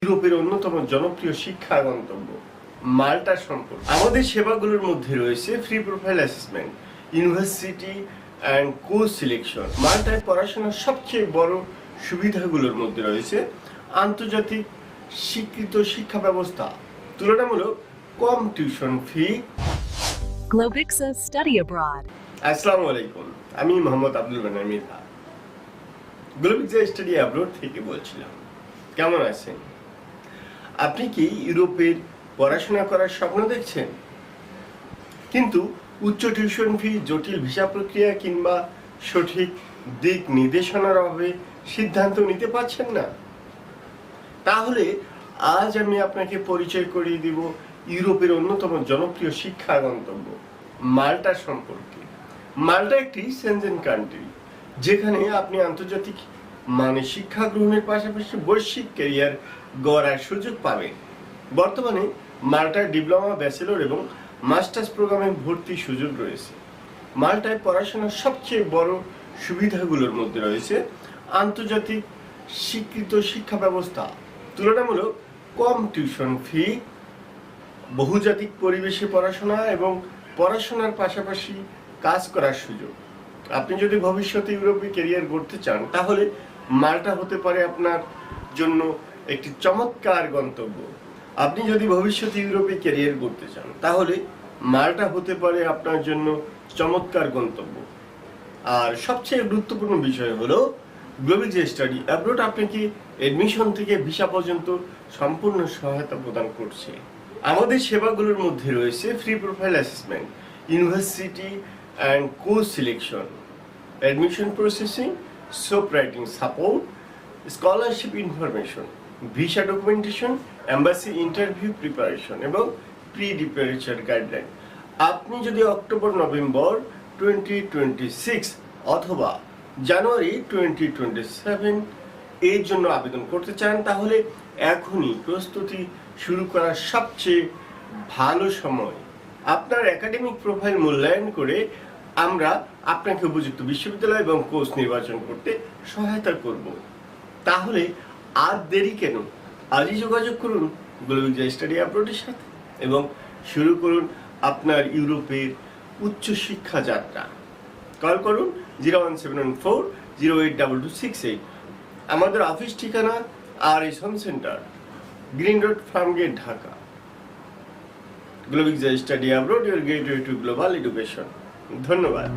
ইউরোপের অন্যতম জনপ্রিয় শিক্ষা গন্তব্য মাল্টা সম্পর্কে। আমাদের সেবাগুলোর মধ্যে রয়েছে free profile assessment, university and course selection. মাল্টায় পড়াশোনার সবচেয়ে বড় সুবিধাগুলোর মধ্যে রয়েছে আন্তর্জাতিক স্বীকৃত শিক্ষা ব্যবস্থা, তুলনামূলক কম tuition fee. Globixa Study Abroad. আসসালামু আলাইকুম, আমি মোহাম্মদ আব্দুল বানার মৃধা, গ্লোবিক্সা স্টাডি অ্যাব্রোড থেকে বলছিলাম। কেমন আছেন? আপনি কি ইউরোপের পড়াশোনা করার স্বপ্ন দেখছেন, কিন্তু উচ্চ টিউশন ফি, জটিল ভিসা প্রক্রিয়া কিংবা সঠিক দিক নির্দেশনার অভাবে সিদ্ধান্ত নিতে পারছেন না? তাহলে আজ আমি আপনাকে পরিচয় করিয়ে দিব ইউরোপের অন্যতম জনপ্রিয় শিক্ষা গন্তব্য মাল্টা সম্পর্কে। মাল্টা একটি সেনজেন কান্ট্রি, যেখানে আপনি আন্তর্জাতিক মানে শিক্ষা গ্রহণের পাশাপাশি বৈশ্বিক ক্যারিয়ার গড়ার সুযোগ পাবেন। বর্তমানে মাল্টার ডিপ্লোমা, ব্যাচেলর এবং মাস্টার্স প্রোগ্রামে ভর্তির সুযোগ রয়েছে। মাল্টায় পড়াশোনার সবচেয়ে বড় সুবিধাগুলোর মধ্যে রয়েছে আন্তর্জাতিক স্বীকৃত শিক্ষা ব্যবস্থা, তুলনামূলক কম টিউশন ফি, বহুজাতিক পরিবেশে পড়াশোনা এবং পড়াশোনার পাশাপাশি কাজ করার সুযোগ। আপনি যদি ভবিষ্যতে ইউরোপে ক্যারিয়ার গড়তে চান, তাহলে মাল্টা হতে পারে আপনার জন্য একটি চমৎকার গন্তব্য। আপনি যদি ভবিষ্যতে ইউরোপে ক্যারিয়ার গড়তে চান, তাহলে মাল্টা হতে পারে আপনার জন্য চমৎকার গন্তব্য। আর সবচেয়ে গুরুত্বপূর্ণ বিষয় হলো গ্লোবিক্সা স্টাডি অ্যাব্রোড আপনাকে এডমিশন থেকে ভিসা পর্যন্ত সম্পূর্ণ সহায়তা প্রদান করছে। আমাদের সেবাগুলোর মধ্যে রয়েছে free profile assessment, university and course selection, admission processing, soap writing support, scholarship information, visa documentation, embassy interview preparation এবং প্রি ডিপারেচার গাইডলাইন। আপনি যদি অক্টোবর নভেম্বর 2026 অথবা জানুয়ারি 2027 এর জন্য আবেদন করতে চান, তাহলে এখনই প্রস্তুতি শুরু করার সবচেয়ে ভালো সময়। আপনার একাডেমিক প্রোফাইল মূল্যায়ন করে আমরা আপনাকে উপযুক্ত বিশ্ববিদ্যালয় এবং কোর্স নির্বাচন করতে সহায়তা করব। তাহলে আর দেরি কেন? আজই যোগাযোগ করুন গ্লোবিক্সা স্টাডি অ্যাব্রোডের সাথে এবং শুরু করুন আপনার ইউরোপের উচ্চশিক্ষা যাত্রা। কল করুন 01714082268। আমাদের অফিস ঠিকানা RS Home Centre, Green Road, Farmgate, Dhaka. Globixa Study Abroad, your gateway to global education. ধন্যবাদ।